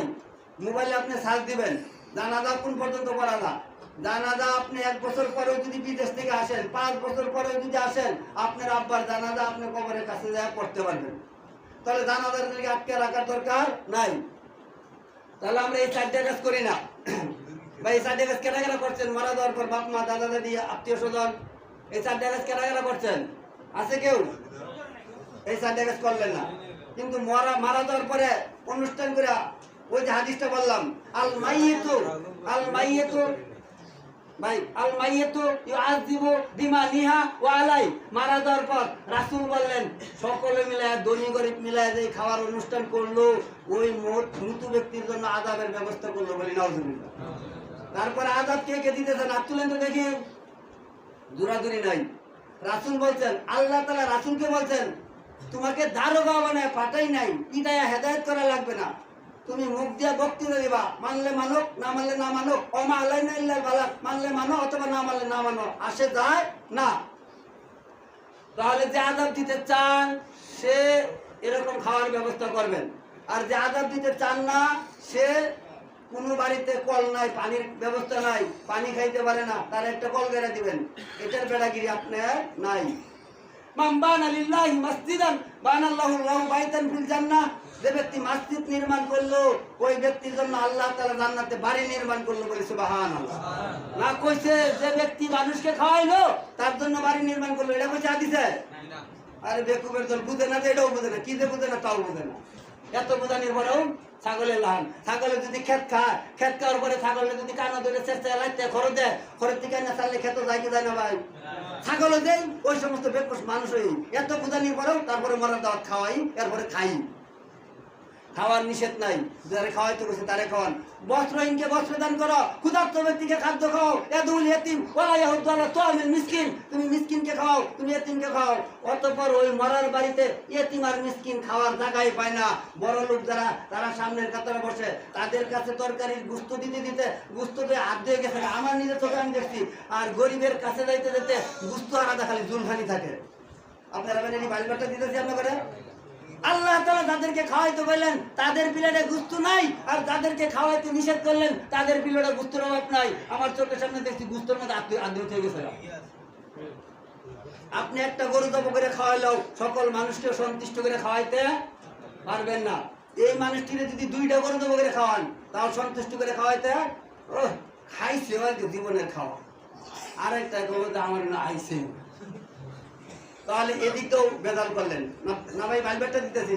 নাই, মোবাইলে আপনি সার্চ দিবেন জানাজা কোন পর্যন্ত পড়া না। জানাজা আপনি 1 বছর পরেও যদি বিদেশ থেকে আসেন, 5 বছর পরেও যদি আসেন, আপনার আব্বার জানাজা আপনি কবরের কাছে যায় পড়তে পারবেন। তাহলে জানাজার দিকে আটকে রাখার দরকার নাই। তাহলে আমরা এই 4টা কাজ করি না ভাই। এই 4টা কাজ কেনা কেনা করছেন? মারা যাওয়ার পর বাপ মা দাদা দাদি আত্মীয় স্বজন, এই 4টা কাজ কেনা কেনা করছেন? আছে কেউ? এই 4টা কাজ করলেন না, কিন্তু মারা যাওয়ার পরে অনুষ্ঠান করে ওই যে হাদিসটা বললাম, আল মাইয়িতু ভাই, আল মাইয়িতু ইউআযিবু বিমালিহা ওয়া আলাই। মারা যাওয়ার পর রাসূল বললেন সকলে মিলায়, ধনী গরিব মিলায় যে খাওয়ার অনুষ্ঠান করলো, ওই মৃত ব্যক্তির জন্য আযাবের ব্যবস্থা করলো, বলি নাউজুবিল্লাহ। তারপরে আযাব কে কে দিতেছেন? হাত তুলেন তো দেখি। দূরাদূরি নাই। রাসূল বলছেন, আল্লাহ তাআলা রাসূলকে বলছেন তোমাকে দারোগা বানায় পাঠাই নাই, পিটায়া হেদায়েত করা লাগবে না, তুমি মুখ দিয়ে বক্তৃতা দিবা, মানলে মানো, না মানলে না মানো, ওমা আলাইনা ইল্লাল বালাগ, মানলে মানো অথবা না মানলে না মানো, আসে যায় না। তাহলে যে আযাব দিতে চান সে এরকম খাওয়ার ব্যবস্থা করবেন, আর যে আযাব দিতে চান না সে কোনো বাড়িতে কল নাই, পানির ব্যবস্থা নাই, পানি খাইতে পারে না, তার একটা কল গেড়ে দিবেন, এটার বেড়াগিরি আপনার নাই। মান বানা লিল্লাহি মাসজিদান বানাল্লাহু লাহু বাইতান ফিল জান্নাহ। যে ব্যক্তি মসজিদ নির্মাণ করলো, ওই ব্যক্তির জন্য আল্লাহ তাআলা জান্নাতে বাড়ি নির্মাণ করলো, বলে সুবহানাল্লাহ। না কইছে যে ব্যক্তি মানুষকে খাওয়াইলো তার জন্য বাড়ি নির্মাণ করলো, এটা কইছে হাদিসে? আরে বেকুবের দল, বুঝে না, এটাও বুঝে না, কি যে বুঝে না তাও বুঝে না। এত বুঝানির পরেও ছাগলের লাহান। ছাগলের যদি খেত খায়, খেত খাওয়ার পরে ছাগলের যদি কানা ধরে চেষ্টা লাগতে খরচ দেয়, খরচ থেকে না চাললে খেত যায় কি যায় না ভাই? ছাগলও দেয়, ওই সমস্ত বেকুশ মানুষই এত বুঝানির পরেও তারপরে মরার দাওয়াত খাওয়াই, এরপরে খাই। খাওয়ার নিষেধ নাই, যারা খাওয়াইতে বসে তারে খাওয়ান। বস্ত্রহীনকে বস্ত্র দান করো, ক্ষুধার্ত ব্যক্তিকে খাদ্য খাও, ইয়াদুল ইয়াতীম ওয়ালা ইয়াহুদ্দু আলা তা'আমিল মিসকিন। তুমি মিসকিনকে খাও, তুমি ইয়াতীমকে খাও। অতঃপর ওই মরার বাড়িতে ইয়াতীম আর মিসকিন খাওয়ার জায়গায় পায় না। বড় লোক যারা, তারা সামনের কাতারে বসে, তাদের কাছে তরকারির গুস্ত দিতে দিতে গুস্ত দিয়ে হাত দিয়ে গেছে, আমার নিজের চোখে আমি দেখছি। আর গরিবের কাছে যাইতে যেতে গুস্ত আলাদা খালি জুলখানি থাকে। আপনারা মানে বাড়িটা দিতেছি আপনারা। আল্লাহ তাআলা যাদেরকে খাওয়াইতে বললেন তাদের প্লেটে গুস্ত নাই, আর যাদেরকে খাওয়াইতে নিষেধ করলেন তাদের প্লেটে গুস্তের অভাব নাই। আমার চোখের সামনে দেখছি গুস্তের মধ্যে আদ্র হয়ে গেছে। আপনি একটা গরু জব করে খাওয়াইলেও সকল মানুষকে সন্তুষ্ট করে খাওয়াইতে পারবেন না। এই মানুষটিকে যদি 2টা গরু জব করে খাওয়ান, তাও সন্তুষ্ট করে খাওয়াইতে খাইছে হয়তো জীবনের খাওয়া, আর একটা গরু আমার না আইছে। তাহলে এদিকেও বেজাল করলেন না ভাই, বাইবেলটা দিতেছি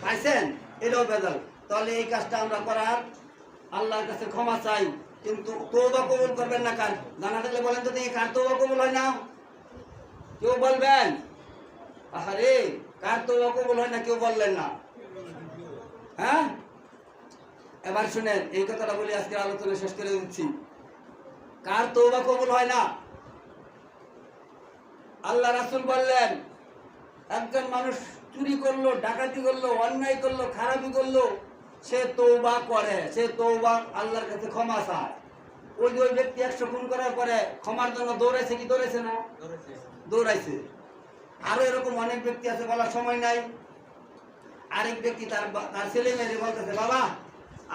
পাইছেন, এটাও বেজাল। তাহলে এই কাজটা আমরা করার আল্লাহর কাছে ক্ষমা চাই, কিন্তু তওবা কবুল করবেন না কার? জানা থাকলে বলেন তো দেখি, কার তওবা কবুল হয় না? কেউ বলবেন? আরে কার তওবা কবুল হয় না কেউ বললেন না? হ্যাঁ, এবার শুনেন, এই কথাটা বলে আজকে আলোচনা শেষ করে দিচ্ছি। কার তওবা কবুল হয় না? আল্লাহ রাসূল বললেন, একজন মানুষ চুরি করলো, ডাকাতি করলো, অন্যায় করলো, খারাপি করলো, সে তওবা করে, সে তওবা আল্লাহর কাছে ক্ষমা চায়। ওই ব্যক্তি 100 খুন করার পরে ক্ষমার জন্য দৌড়াইছে কি দৌড়াইছে না? দৌড়াইছে। আরো এরকম অনেক ব্যক্তি আছে, বলার সময় নাই। আরেক ব্যক্তি তার ছেলে মেয়ে বলতেছে, বাবা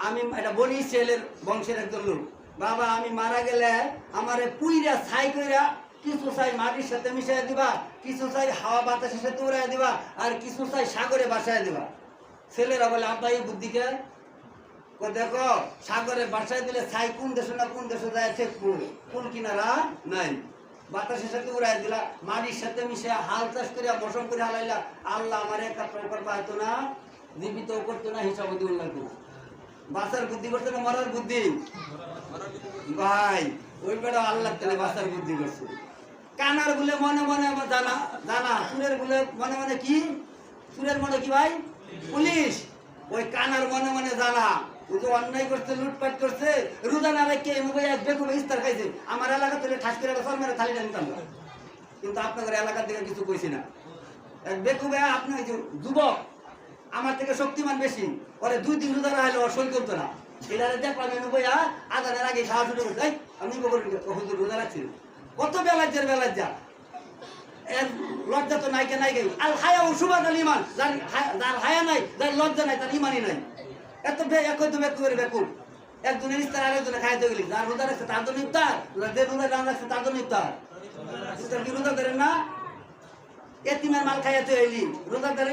আমি, এটা বনি ইসরায়েলের বংশের একজন লোক, বাবা আমি মারা গেলে আমারে পুইরা ছাই কইরা কিছু চাই মাটির সাথে মিশাই দিবা, কিছু চাই হাওয়া বাতাসের সাথে উড়াই দিবা, আর কিছু চাই সাগরে বাসায় দিবা। ছেলেরা বলে, আব্বা এই বুদ্ধিকে দেখো, সাগরে বাসায় দিলে ছাই কোন দেশে না কোন দেশে যায় ঠিক কোন কিনারা নাই, বাতাসের সাথে উড়াই দিলা, মাটির সাথে মিশে হাল চাষ করিয়া মৌসুম করে হালাইলা, আল্লাহ আমার একটা প্রকার পাইতো না, জীবিত করতো না, হিসাব দিয়ে লাগতো না। বাসার বুদ্ধি করতো না মরার বুদ্ধি? ভাই ওই বেটা আল্লাহ তাআলা বাসার বুদ্ধি করছে। কানার গুলে মনে মনে জানা জানা, সুরের গুলে মনে মনে কি? সুরের মনে কি ভাই? পুলিশ। ওই কানার মনে মনে জানা, ও যে অন্যায় করছে, লুটপাট করছে, রোজা না রেখে এক বেকুবে ইস্তার খাইছে, আমার এলাকা তুলে ঠাস করে সর মেরে থালি টানতাম না, কিন্তু আপনাদের এলাকার দিকে কিছু কইছি না। এক বেকুবে, আপনি ওই যে যুবক, আমার থেকে শক্তিমান বেশি, ওরে 2-3 রোজা রাখলে ওর শরীর করতো না। এটা দেখলাম বইয়া আদানের আগে খাওয়া শুরু করতে, আমি হুজুর রোজা রাখছি, কত বেলাজ্জার বেলাজ্জা, এর লজ্জা তো নাইকে নাই গে। আল হায়া ও সুবাদ আল ইমান, যার হায়া নাই, যার লজ্জা নাই, তার ইমানই নাই। এত একই তো বেকু করে বেকু একজনের ইফতার আরেকজনে খাইতে গেলি যার রোজা রাখছে তার জন্য ইফতার যে রোজা রান রাখছে তার জন্য ইফতার ইফতার কি রোজা ধরেন না এতিমের মাল খাইতে এলি রোজা ধরে